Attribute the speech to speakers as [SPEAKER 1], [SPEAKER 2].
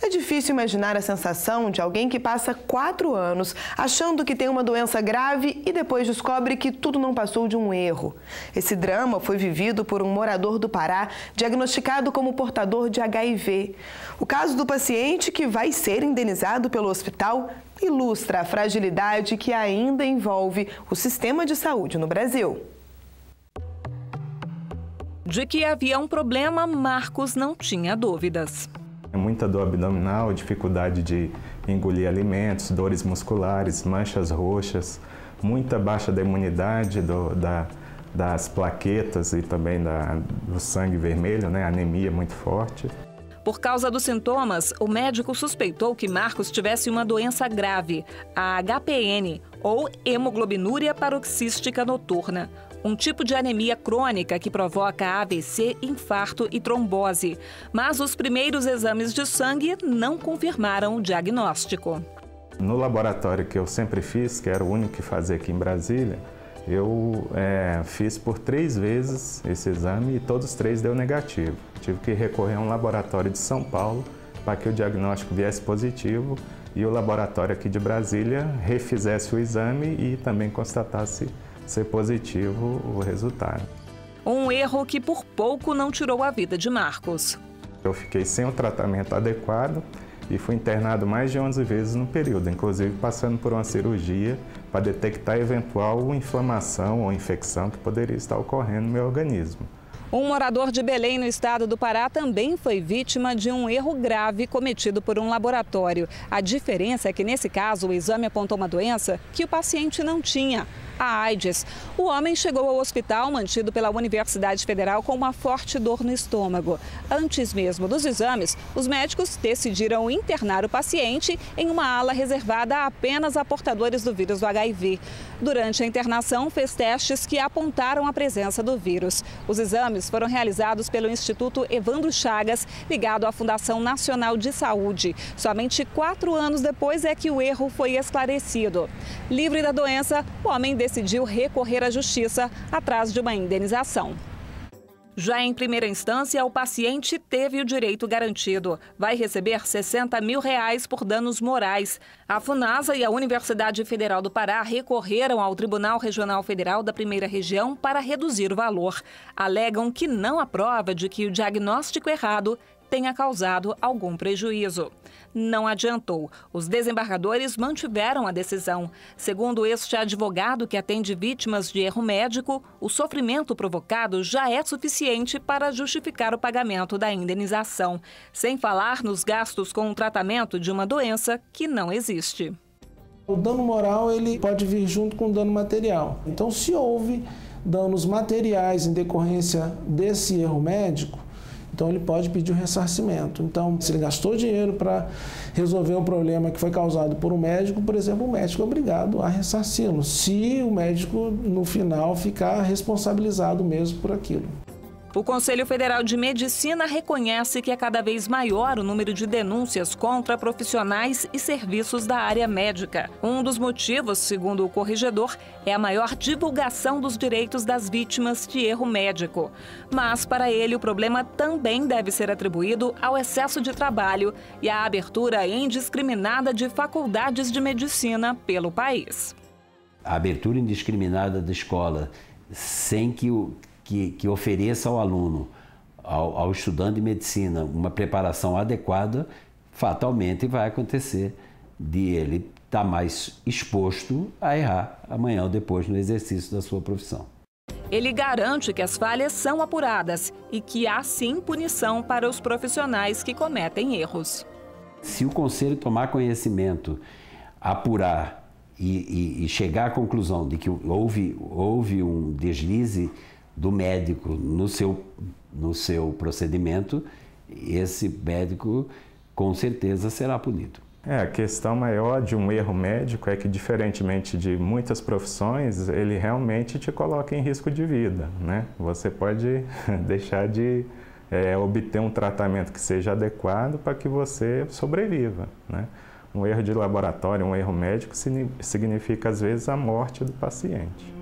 [SPEAKER 1] É difícil imaginar a sensação de alguém que passa 4 anos achando que tem uma doença grave e depois descobre que tudo não passou de um erro. Esse drama foi vivido por um morador do Pará diagnosticado como portador de HIV. O caso do paciente, que vai ser indenizado pelo hospital, ilustra a fragilidade que ainda envolve o sistema de saúde no Brasil.
[SPEAKER 2] De que havia um problema, Marcos não tinha dúvidas.
[SPEAKER 3] Muita dor abdominal, dificuldade de engolir alimentos, dores musculares, manchas roxas, muita baixa da imunidade das plaquetas e também do sangue vermelho, anemia muito forte.
[SPEAKER 2] Por causa dos sintomas, o médico suspeitou que Marcos tivesse uma doença grave, a HPN, ou hemoglobinúria paroxística noturna, um tipo de anemia crônica que provoca AVC, infarto e trombose. Mas os primeiros exames de sangue não confirmaram o diagnóstico.
[SPEAKER 3] No laboratório que eu sempre fiz, que era o único que fazia aqui em Brasília, eu fiz por 3 vezes esse exame e todos os 3 deu negativo. Tive que recorrer a um laboratório de São Paulo para que o diagnóstico viesse positivo e o laboratório aqui de Brasília refizesse o exame e também constatasse ser positivo o resultado.
[SPEAKER 2] Um erro que por pouco não tirou a vida de Marcos.
[SPEAKER 3] Eu fiquei sem o tratamento adequado e fui internado mais de 11 vezes no período, inclusive passando por uma cirurgia para detectar eventual inflamação ou infecção que poderia estar ocorrendo no meu organismo.
[SPEAKER 2] Um morador de Belém, no estado do Pará, também foi vítima de um erro grave cometido por um laboratório. A diferença é que, nesse caso, o exame apontou uma doença que o paciente não tinha, a AIDS. O homem chegou ao hospital mantido pela Universidade Federal com uma forte dor no estômago. Antes mesmo dos exames, os médicos decidiram internar o paciente em uma ala reservada apenas a portadores do vírus do HIV. Durante a internação, fez testes que apontaram a presença do vírus. Os exames foram realizados pelo Instituto Evandro Chagas, ligado à Fundação Nacional de Saúde. Somente 4 anos depois é que o erro foi esclarecido. Livre da doença, o homem decidiu recorrer à justiça atrás de uma indenização. Já em primeira instância, o paciente teve o direito garantido. Vai receber R$60 mil por danos morais. A Funasa e a Universidade Federal do Pará recorreram ao Tribunal Regional Federal da Primeira Região para reduzir o valor. Alegam que não há prova de que o diagnóstico errado tenha causado algum prejuízo. Não adiantou. Os desembargadores mantiveram a decisão. Segundo este advogado que atende vítimas de erro médico, o sofrimento provocado já é suficiente para justificar o pagamento da indenização, sem falar nos gastos com o tratamento de uma doença que não existe.
[SPEAKER 4] O dano moral ele pode vir junto com o dano material. Então, se houve danos materiais em decorrência desse erro médico, então ele pode pedir o ressarcimento. Então, se ele gastou dinheiro para resolver um problema que foi causado por um médico, por exemplo, o médico é obrigado a ressarci-lo, se o médico, no final, ficar responsabilizado mesmo por aquilo.
[SPEAKER 2] O Conselho Federal de Medicina reconhece que é cada vez maior o número de denúncias contra profissionais e serviços da área médica. Um dos motivos, segundo o corregedor, é a maior divulgação dos direitos das vítimas de erro médico. Mas, para ele, o problema também deve ser atribuído ao excesso de trabalho e à abertura indiscriminada de faculdades de medicina pelo país.
[SPEAKER 5] A abertura indiscriminada da escola, sem que ofereça ao aluno, ao estudante de medicina, uma preparação adequada, fatalmente vai acontecer de ele estar mais exposto a errar amanhã ou depois no exercício da sua profissão.
[SPEAKER 2] Ele garante que as falhas são apuradas e que há sim punição para os profissionais que cometem erros.
[SPEAKER 5] Se o Conselho tomar conhecimento, apurar e chegar à conclusão de que houve um deslize do médico no seu procedimento, esse médico com certeza será punido.
[SPEAKER 3] A questão maior de um erro médico é que, diferentemente de muitas profissões, ele realmente te coloca em risco de vida, Você pode deixar de obter um tratamento que seja adequado para que você sobreviva, Um erro de laboratório, um erro médico significa, às vezes, a morte do paciente.